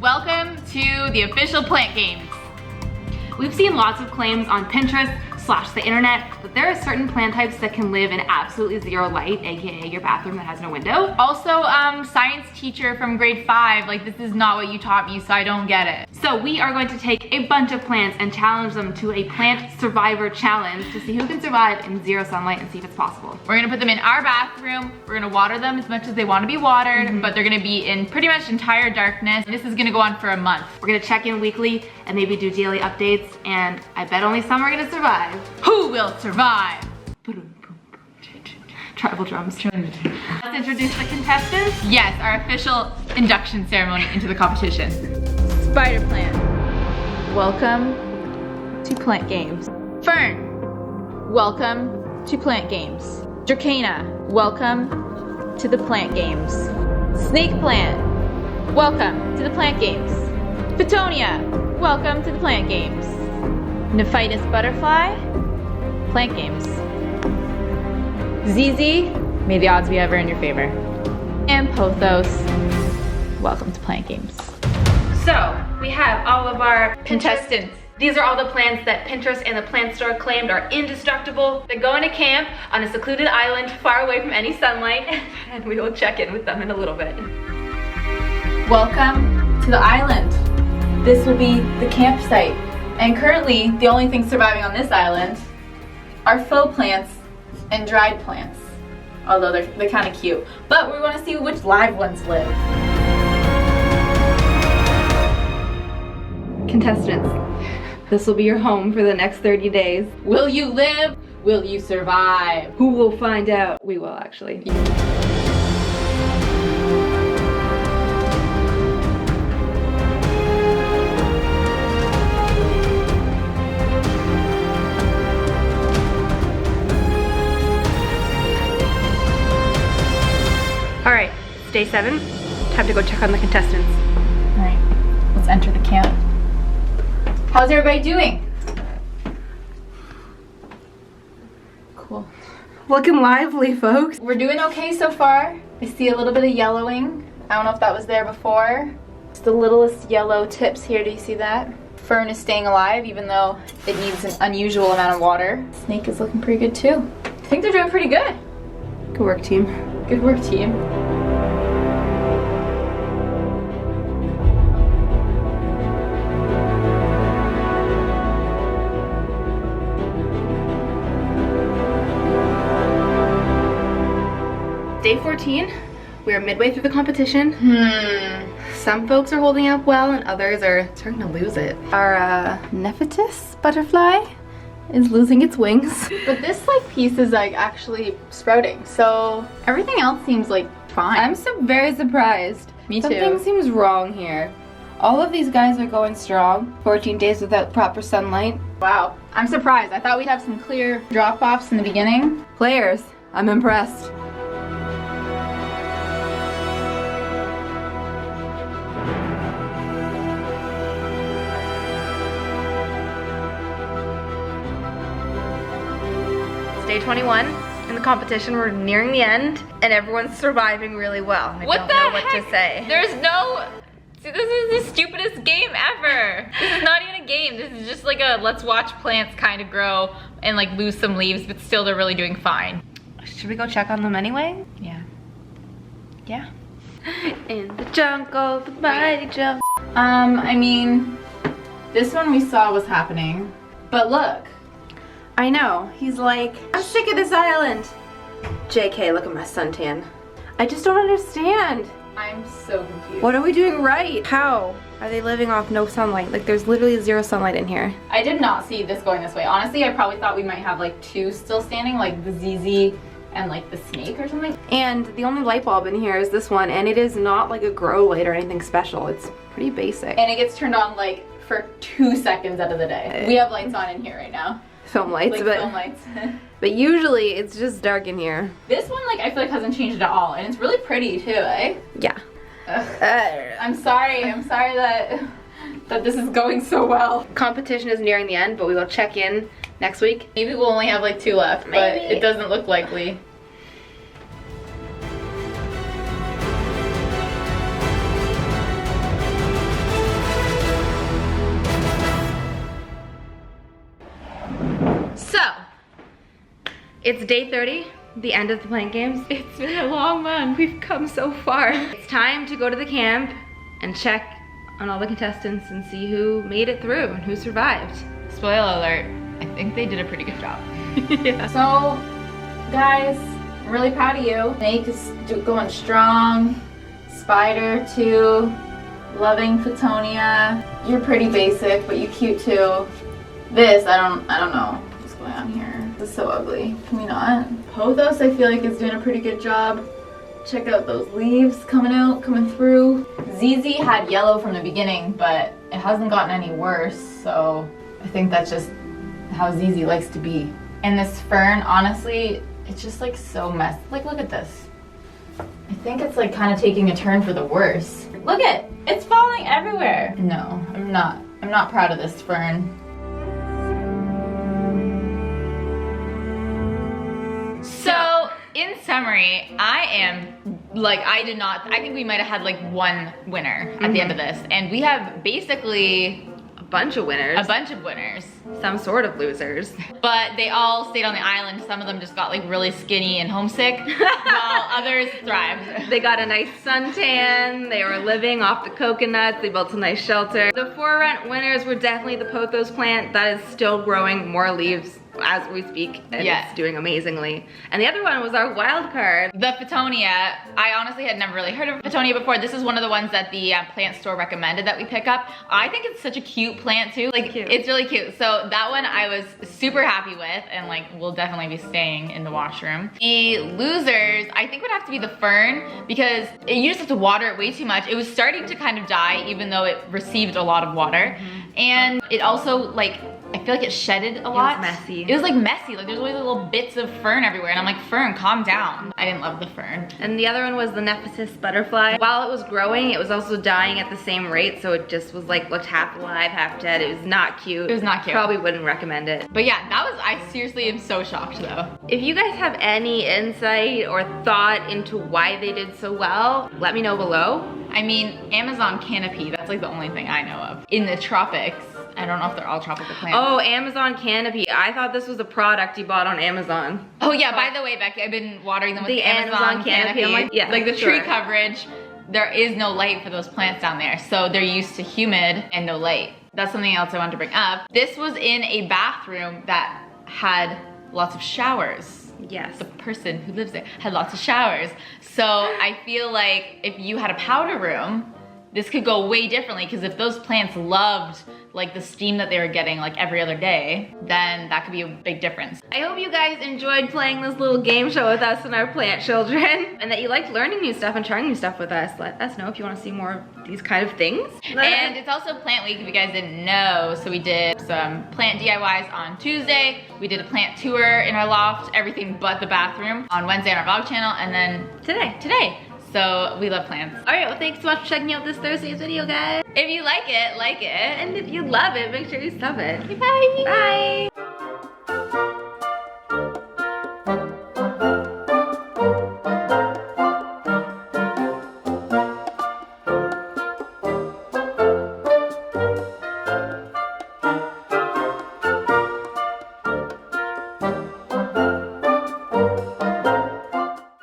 Welcome to the official plant games. We've seen lots of claims on Pinterest / the internet that there are certain plant types that can live in absolutely zero light, aka your bathroom that has no window. Also, science teacher from grade 5, like, this is not what you taught me, so I don't get it. So we are going to take a bunch of plants and challenge them to a plant survivor challenge to see who can survive in zero sunlight and see if it's possible. We're gonna put them in our bathroom, we're gonna water them as much as they want to be watered, but they're gonna be in pretty much entire darkness. This is gonna go on for a month. We're gonna check in weekly and maybe do daily updates, and I bet only some are gonna survive. Who will survive? Tribal drums. Let's introduce the contestants. Yes, our official induction ceremony into the competition. Spider plant. Welcome to plant games. Fern. Welcome to plant games. Dracana. Welcome to the plant games. Snake plant. Welcome to the plant games. Petunia. Welcome to the plant games. Nephitis butterfly. Plant games. ZZ, may the odds be ever in your favor. And Pothos, welcome to plant games. So, we have all of our contestants. These are all the plants that Pinterest and the plant store claimed are indestructible. They're going to camp on a secluded island far away from any sunlight, and we will check in with them in a little bit. Welcome to the island. This will be the campsite. And currently, the only things surviving on this island are faux plants and dried plants. Although they're kind of cute. But we want to see which live ones live. Contestants, this will be your home for the next 30 days. Will you live? Will you survive? Who will find out? We will, actually. All right, it's day 7. Time to go check on the contestants. All right, let's enter the camp. How's everybody doing? Cool. Looking lively, folks. We're doing okay so far. I see a little bit of yellowing. I don't know if that was there before. It's the littlest yellow tips here, do you see that? Fern is staying alive even though it needs an unusual amount of water. Snake is looking pretty good too. I think they're doing pretty good. Good work, team. Good work, team. Day 14. We are midway through the competition. Some folks are holding up well and others are starting to lose it. Our Nephitis butterfly is losing its wings. But this piece is actually sprouting, so everything else seems fine. I'm very surprised. Me too. Something seems wrong here. All of these guys are going strong. 14 days without proper sunlight. Wow, I'm surprised. I thought we'd have some clear drop-offs in the beginning. Players, I'm impressed. Day 21 in the competition. We're nearing the end and everyone's surviving really well. I don't know what to say. There's no... See, this is the stupidest game ever. This is not even a game. This is just like a let's watch plants kind of grow and lose some leaves, but still they're really doing fine. Should we go check on them anyway? Yeah. Yeah. In the jungle, the mighty jungle. I mean, this one we saw was happening, but look. I know, he's like, I'm sick of this island. JK, look at my suntan. I just don't understand. I'm so confused. What are we doing right? How are they living off no sunlight? There's literally zero sunlight in here. I did not see this going this way. Honestly, I probably thought we might have 2 still standing, the ZZ and the snake or something. And the only light bulb in here is this one, and it is not a grow light or anything special. It's pretty basic. And it gets turned on for 2 seconds out of the day. We have lights on in here right now. Film lights, film lights. But usually it's just dark in here. This one I feel hasn't changed at all, and it's really pretty too, eh? Yeah. I'm sorry that this is going so well. Competition is nearing the end, but we will check in next week. Maybe we'll only have 2 left, but it doesn't look likely. It's day 30, the end of the plant games. It's been a long month. We've come so far. It's time to go to the camp and check on all the contestants and see who made it through and who survived. Spoiler alert, I think they did a pretty good job. Yeah. So, guys, I'm really proud of you. Snake is going strong. Spider too. Loving Fitonia. You're pretty basic, but you cute too. This, I don't know what's going on here. This is so ugly. Can we not? Pothos, I feel like is doing a pretty good job. Check out those leaves coming through. ZZ had yellow from the beginning, but it hasn't gotten any worse, so I think that's just how ZZ likes to be. And this fern, honestly, it's just like so messy. Like, look at this. I think it's like kind of taking a turn for the worse. Look it, it's falling everywhere. No, I'm not proud of this fern. So, in summary, I think we might have had like one winner at the end of this, and we have basically A bunch of winners. a bunch of winners. Some sort of losers. But they all stayed on the island. Some of them just got like really skinny and homesick, while others thrived. They got a nice suntan, they were living off the coconuts, they built a nice shelter. The 4 rent winners were definitely the pothos plant that is still growing more leaves as we speak, and it's doing amazingly. And the other one was our wild card. The Fitonia, I honestly had never really heard of Fitonia before. This is one of the ones that the plant store recommended that we pick up. I think it's such a cute plant too. Like, it's really cute. So that one I was super happy with, and like will definitely be staying in the washroom. The losers, I think would have to be the fern, because you just have to water it way too much. It was starting to kind of die even though it received a lot of water. And it also, like, I feel like it shedded a lot. It was messy. It was like messy, like there's always little bits of fern everywhere, and I'm like, fern, calm down. I didn't love the fern. And the other one was the Nephosis butterfly. While it was growing, it was also dying at the same rate, so it just was like, looked half alive, half dead. It was not cute. It was not cute. Probably wouldn't recommend it. But yeah, I seriously am so shocked though. If you guys have any insight or thought into why they did so well, let me know below. I mean, Amazon canopy, that's like the only thing I know of. In the tropics, I don't know if they're all tropical plants. Oh, Amazon canopy. I thought this was a product you bought on Amazon. Oh yeah, by the way, Becky, I've been watering them with the Amazon canopy. I'm like, yeah, like the tree coverage, there is no light for those plants down there, so they're used to humid and no light. That's something else I wanted to bring up. This was in a bathroom that had lots of showers. Yes. The person who lives there had lots of showers. So I feel like if you had a powder room, this could go way differently, because if those plants loved like the steam that they were getting like every other day, then that could be a big difference. I hope you guys enjoyed playing this little game show with us and our plant children, and that you liked learning new stuff and trying new stuff with us. Let us know if you want to see more of these kind of things. And it's also plant week, if you guys didn't know. So we did some plant DIYs on Tuesday. We did a plant tour in our loft, everything but the bathroom, on Wednesday on our vlog channel, and then today. So we love plants. All right, well, thanks so much for checking out this Thursday's video, guys. If you like it, like it. And if you love it, make sure you sub it. Okay, bye. Bye.